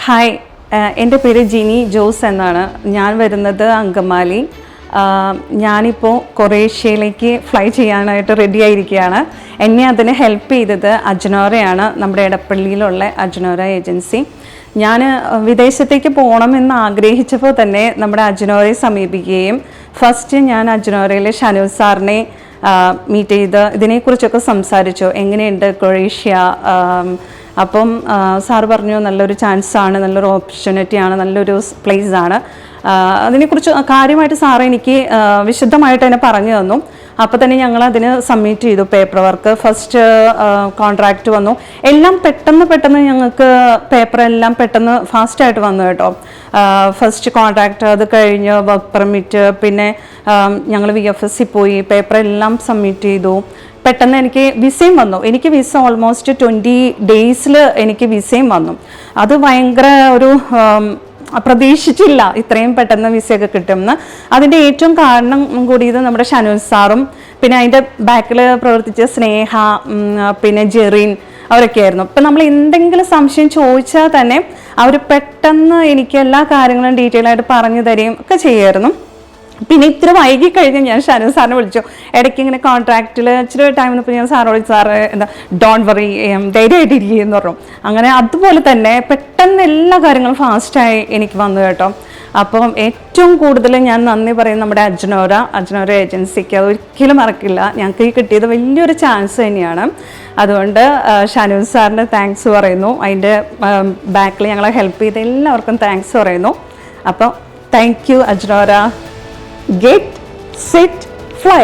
Hi, എൻ്റെ പേര് ജിനി ജോസ് എന്നാണ്. ഞാൻ വരുന്നത് അങ്കമാലി. ഞാനിപ്പോൾ കൊറേഷ്യയിലേക്ക് ഫ്ലൈ ചെയ്യാനായിട്ട് റെഡി ആയിരിക്കുകയാണ്. എന്നെ അതിന് ഹെൽപ്പ് ചെയ്തത് അജ്നോറയാണ്, നമ്മുടെ എടപ്പള്ളിയിലുള്ള അജ്നോറ ഏജൻസി. ഞാൻ വിദേശത്തേക്ക് പോകണമെന്ന് ആഗ്രഹിച്ചപ്പോൾ തന്നെ നമ്മുടെ അജ്നോറയെ സമീപിക്കുകയും ഫസ്റ്റ് ഞാൻ അജ്നോറയിലെ ഷനൂസ് സാറിനെ മീറ്റ് ചെയ്ത് ഇതിനെക്കുറിച്ചൊക്കെ സംസാരിച്ചു. എങ്ങനെയുണ്ട് കൊറേഷ്യ? അപ്പം സാറ് പറഞ്ഞു നല്ലൊരു ചാൻസാണ്, നല്ലൊരു ഓപ്പർച്യൂണിറ്റിയാണ്, നല്ലൊരു പ്ലേസാണ്. അതിനെക്കുറിച്ച് കാര്യമായിട്ട് സാറ് എനിക്ക് വിശദമായിട്ട് തന്നെ പറഞ്ഞു തന്നു. അപ്പോൾ തന്നെ ഞങ്ങൾ അതിന് സബ്മിറ്റ് ചെയ്തു പേപ്പർ വർക്ക്. ഫസ്റ്റ് കോൺട്രാക്റ്റ് വന്നു. എല്ലാം പെട്ടെന്ന് ഞങ്ങൾക്ക് പേപ്പറെല്ലാം പെട്ടെന്ന് ഫാസ്റ്റായിട്ട് വന്നു കേട്ടോ. ഫസ്റ്റ് കോൺട്രാക്റ്റ്, അത് കഴിഞ്ഞ് വർക്ക് പെർമിറ്റ്, പിന്നെ ഞങ്ങൾ VFS പോയി പേപ്പറെല്ലാം സബ്മിറ്റ് ചെയ്തു. പെട്ടെന്ന് എനിക്ക് വിസയും വന്നു. എനിക്ക് വിസ ഓൾമോസ്റ്റ് 20 ഡേയ്സിൽ എനിക്ക് വിസയും വന്നു. അത് ഭയങ്കര ഒരു പ്രതീക്ഷിച്ചില്ല ഇത്രയും പെട്ടെന്ന് വിസയൊക്കെ കിട്ടുമെന്ന്. അതിൻ്റെ ഏറ്റവും കാരണം കൂടിയത് നമ്മുടെ ഷനൂസ് സാറും പിന്നെ അതിൻ്റെ ബാക്കിൽ പ്രവർത്തിച്ച സ്നേഹ, പിന്നെ ജെറിൻ, അവരൊക്കെയായിരുന്നു. ഇപ്പം നമ്മൾ എന്തെങ്കിലും സംശയം ചോദിച്ചാൽ തന്നെ അവർ പെട്ടെന്ന് എനിക്ക് എല്ലാ കാര്യങ്ങളും ഡീറ്റെയിൽ ആയിട്ട് പറഞ്ഞു തരികയും ഒക്കെ ചെയ്യുമായിരുന്നു. പിന്നെ ഇത്ര വൈകി കഴിഞ്ഞ് ഞാൻ ഷനൂസ് സാറിനെ വിളിച്ചു. ഇടയ്ക്ക് ഇങ്ങനെ കോൺട്രാക്റ്റിൽ ഇച്ചിരി ടൈം വന്നപ്പോൾ ഞാൻ സാറ് വിളിച്ചു, സാറ് എന്താ ഡോണ്ട് വറി, ധൈര്യമായിട്ട് ഇരിക്കുകയെന്ന് പറഞ്ഞു. അങ്ങനെ അതുപോലെ തന്നെ പെട്ടെന്ന് എല്ലാ കാര്യങ്ങളും ഫാസ്റ്റായി എനിക്ക് വന്നു കേട്ടോ. അപ്പം ഏറ്റവും കൂടുതൽ ഞാൻ നന്ദി പറയും നമ്മുടെ അജ്നോറ ഏജൻസിക്ക്. അത് ഒരിക്കലും മറക്കില്ല. ഞങ്ങൾക്ക് ഈ കിട്ടിയത് വലിയൊരു ചാൻസ് തന്നെയാണ്. അതുകൊണ്ട് ഷനൂസ് സാറിന് താങ്ക്സ് പറയുന്നു. അതിൻ്റെ ബാക്കിൽ ഞങ്ങളെ ഹെൽപ്പ് ചെയ്ത എല്ലാവർക്കും താങ്ക്സ് പറയുന്നു. അപ്പോൾ thank you Ajnora. Get, set, fly.